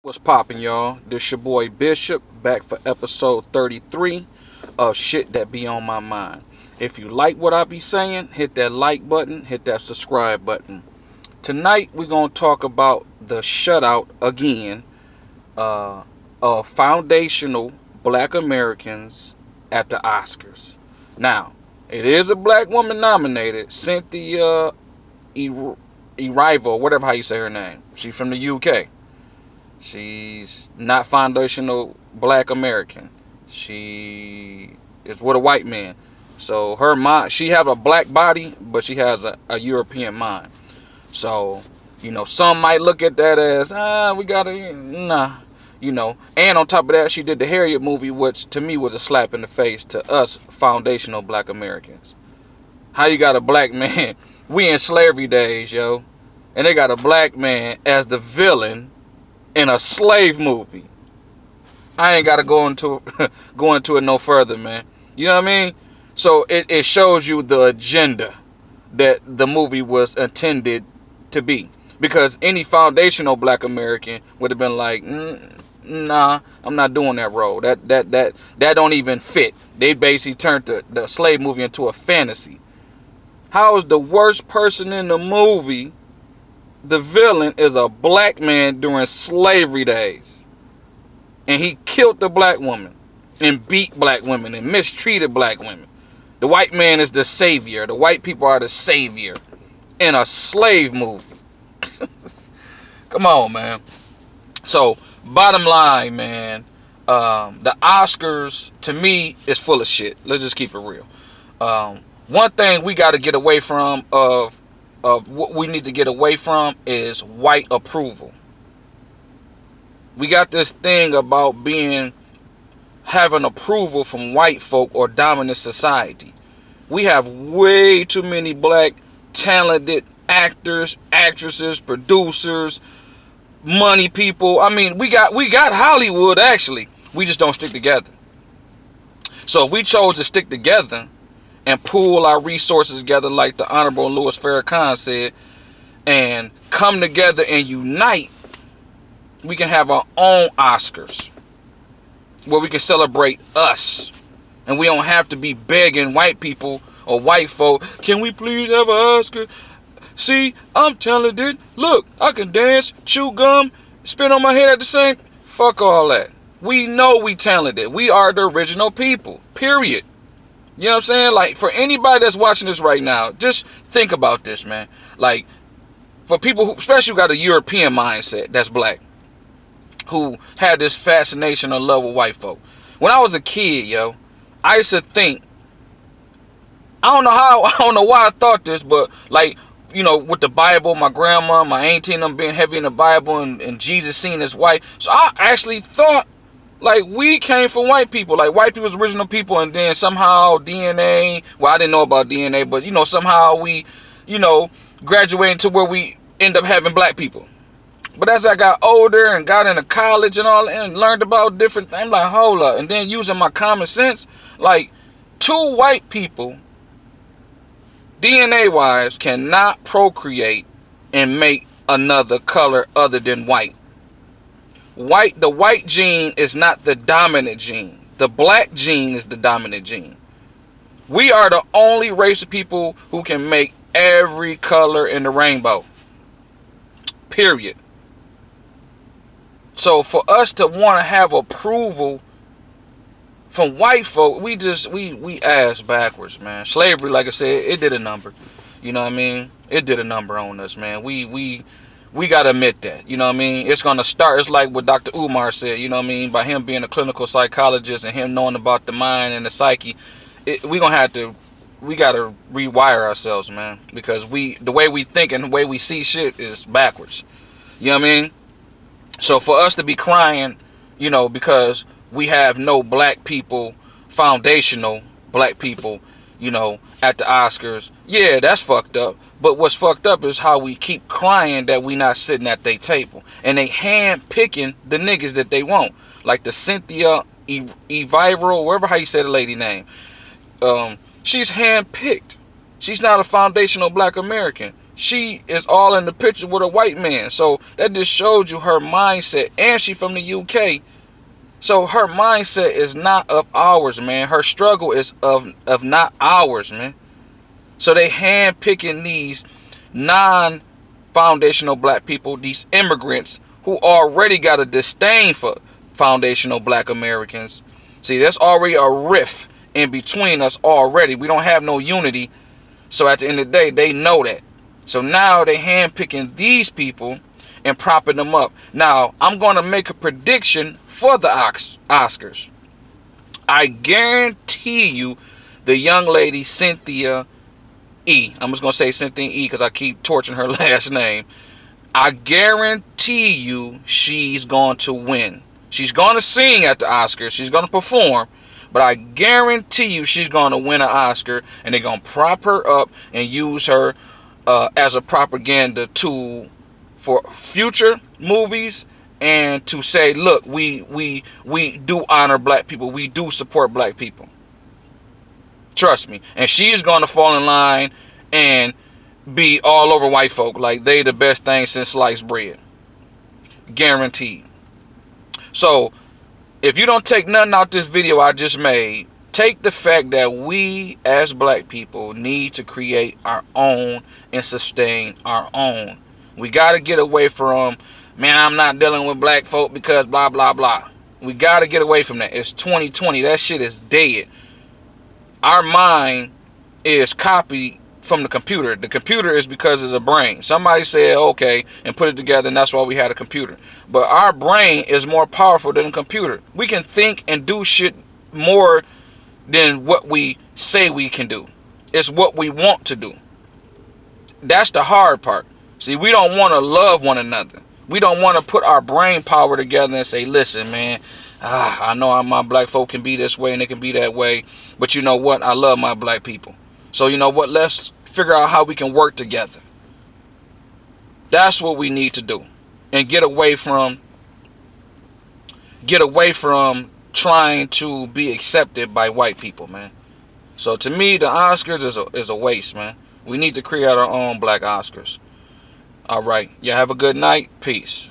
What's poppin', y'all? This your boy Bishop back for episode 33 of Shit That Be On My Mind. If you like what I be saying, hit that like button, hit that subscribe button. Tonight we're gonna talk about the shutout again of foundational Black Americans at the Oscars. Now, it is a black woman nominated, Cynthia Erivo, whatever how you say her name. She's from the UK. She's not foundational Black American. She is with a white man. So her mind, she have a black body, but she has a European mind. So, some might look at that as, we gotta, nah, And on top of that, she did the Harriet movie, which to me was a slap in the face to us foundational Black Americans. How you got a black man? We in slavery days, yo. And they got a black man as the villain in a slave movie. I ain't gotta go into it no further, man. You know what I mean? So it shows you the agenda that the movie was intended to be. Because any foundational Black American would have been like, nah, I'm not doing that role. That don't even fit. They basically turned the slave movie into a fantasy. How is the worst person in the movie, the villain, is a black man during slavery days? And he killed the black woman and beat black women and mistreated black women. The white man is the savior. The white people are the savior in a slave movie. Come on, man. So, bottom line, man, the Oscars, to me, is full of shit. Let's just keep it real. One thing we got to get away from of what we need to get away from is white approval. We got this thing about having approval from white folk or dominant society. We have way too many black talented actors, actresses, producers, money people. I mean, we got Hollywood, actually. We just don't stick together. So if we chose to stick together and pool our resources together, like the Honorable Louis Farrakhan said, and come together and unite, we can have our own Oscars where we can celebrate us. And we don't have to be begging white people or white folk, can we please have an Oscar? See, I'm talented. Look, I can dance, chew gum, spit on my head at the same. Fuck all that. We know we talented. We are the original people. Period. You know what I'm saying? Like, for anybody that's watching this right now, just think about this, man. Like, for people who, especially who got a European mindset that's black, who had this fascination or love with white folk. When I was a kid, yo, I used to think, I don't know why I thought this, but like, with the Bible, my grandma, my auntie and them being heavy in the Bible, and Jesus seen as white. So I actually thought, like, we came from white people. Like, white people's original people, and then somehow DNA, well, I didn't know about DNA, but, somehow we, graduated to where we end up having black people. But as I got older and got into college and all, and learned about different things, I'm like, hold up. And then using my common sense, like, two white people, DNA-wise, cannot procreate and make another color other than white. The white gene is not the dominant gene. The black gene is the dominant gene. We are the only race of people who can make every color in the rainbow. Period. So for us to want to have approval from white folk, we ass backwards, man. Slavery, like I said, it did a number. You know what I mean? It did a number on us, man. We gotta admit that. You know what I mean? It's gonna start. It's like what Dr. Umar said. You know what I mean? By him being a clinical psychologist and him knowing about the mind and the psyche, we gotta rewire ourselves, man. Because the way we think and the way we see shit is backwards. You know what I mean? So for us to be crying, because we have no black people, foundational black people, at the Oscars, yeah, that's fucked up. But what's fucked up is how we keep crying that we not sitting at their table. And they hand picking the niggas that they want. Like the Cynthia Erivo, wherever how you say the lady name. She's hand picked. She's not a foundational Black American. she is all in the picture with a white man. So that just shows you her mindset. And she from the UK. So her mindset is not of ours, man. Her struggle is of not ours, man. So they hand picking these non-foundational black people, these immigrants who already got a disdain for foundational black Americans. See, there's already a rift in between us already. We don't have no unity. So at the end of the day, they know that. So now they hand picking these people and propping them up. Now, I'm going to make a prediction for the Oscars. I guarantee you the young lady Cynthia E. I'm just going to say Cynthia E because I keep torching her last name. I guarantee you she's going to win. She's going to sing at the Oscars. She's going to perform. But I guarantee you she's going to win an Oscar. And they're going to prop her up and use her as a propaganda tool for future movies. And to say, look, we do honor black people. We do support black people. Trust me. And she's going to fall in line and be all over white folk like they the best thing since sliced bread. Guaranteed. So, if you don't take nothing out this video I just made, take the fact that we as black people need to create our own and sustain our own. We got to get away from, man, I'm not dealing with black folk because blah, blah, blah. We got to get away from that. It's 2020. That shit is dead. Our mind is copied from the computer. The computer is because of the brain. Somebody said, okay, and put it together, and that's why we had a computer. But our brain is more powerful than a computer. We can think and do shit more than what we say we can do. It's what we want to do. That's the hard part. See, we don't want to love one another. We don't want to put our brain power together and say, listen, man, I know my black folk can be this way and they can be that way. But you know what? I love my black people. So you know what? Let's figure out how we can work together. That's what we need to do. And get away from trying to be accepted by white people, man. So to me, the Oscars is a waste, man. We need to create our own black Oscars. All right. You have a good night. Peace.